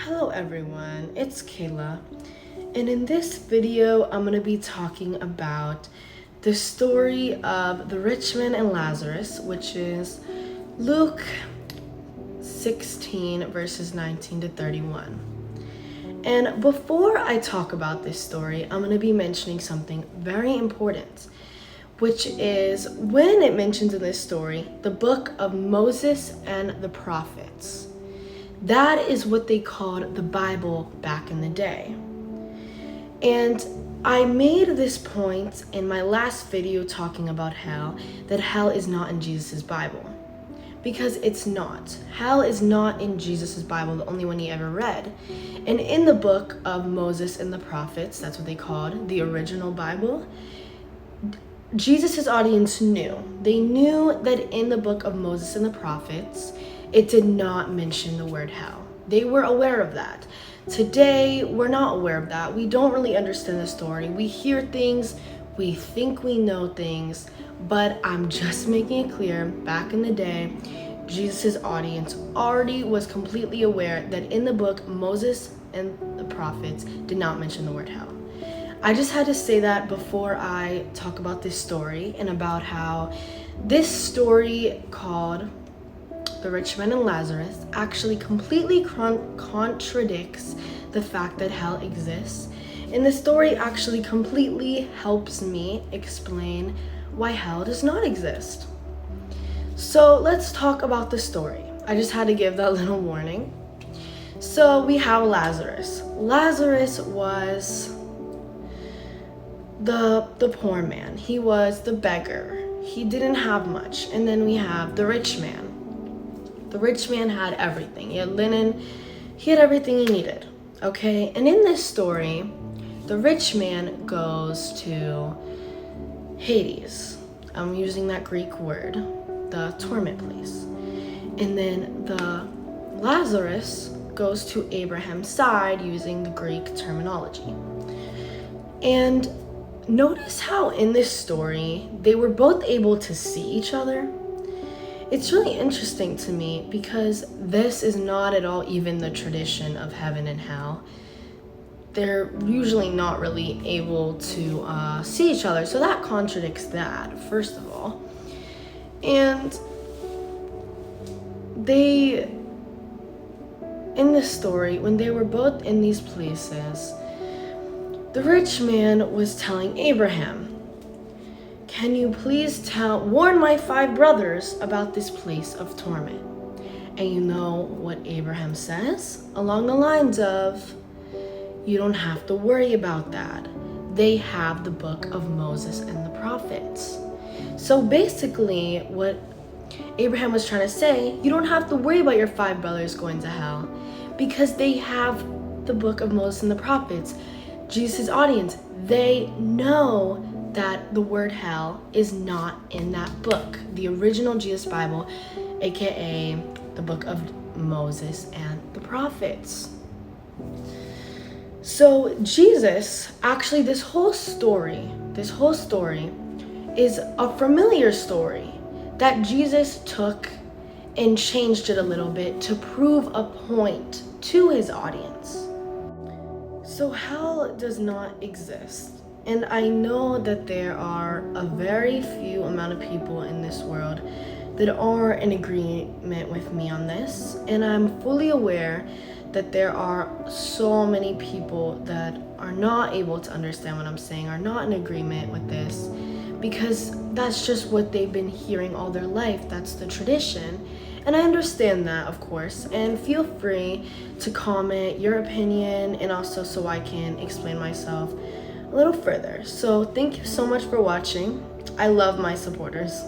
Hello everyone, it's Kayla, and in this video I'm going to be talking about the story of the Rich Man and Lazarus, which is Luke 16 verses 19 to 31. And before I talk about this story, I'm going to be mentioning something very important, which is when it mentions in this story the book of Moses and the prophets. That is what they called the Bible back in the day. And I made this point in my last video talking about hell, that hell is not in Jesus' Bible. Because it's not. Hell is not in Jesus' Bible, the only one he ever read. And in the book of Moses and the prophets, that's what they called the original Bible, Jesus' audience knew. They knew that in the book of Moses and the prophets, it did not mention the word hell. They were aware of that. Today, we're not aware of that. We don't really understand the story. We hear things, we think we know things, but I'm just making it clear, back in the day, Jesus' audience already was completely aware that in the book, Moses and the prophets did not mention the word hell. I just had to say that before I talk about this story and about how this story called The Rich Man and Lazarus actually completely contradicts the fact that hell exists. And the story actually completely helps me explain why hell does not exist. So let's talk about the story. I just had to give that little warning. So we have Lazarus. Lazarus was the poor man. He was the beggar. He didn't have much. And then we have the rich man. The rich man had everything. He had linen. He had everything he needed. Okay? And in this story, the rich man goes to Hades. I'm using that Greek word, the torment place. And then the Lazarus goes to Abraham's side using the Greek terminology. And notice how in this story, they were both able to see each other. It's really interesting to me because this is not at all even the tradition of heaven and hell. They're usually not really able to see each other, so that contradicts that, first of all. And they, in this story, when they were both in these places, the rich man was telling Abraham, "Can you please warn my 5 brothers about this place of torment?" And you know what Abraham says? Along the lines of, "You don't have to worry about that. They have the book of Moses and the prophets." So basically what Abraham was trying to say, you don't have to worry about your 5 brothers going to hell because they have the book of Moses and the prophets. Jesus' audience, they know that the word hell is not in that book, the original Jesus Bible, aka the book of Moses and the prophets. So Jesus, actually this whole story is a familiar story that Jesus took and changed it a little bit to prove a point to his audience. So hell does not exist. And I know that there are a very few amount of people in this world that are in agreement with me on this. And I'm fully aware that there are so many people that are not able to understand what I'm saying, are not in agreement with this, because that's just what they've been hearing all their life. That's the tradition. And I understand that, of course, and feel free to comment your opinion, and also so I can explain myself a little further. So thank you so much for watching. I love my supporters.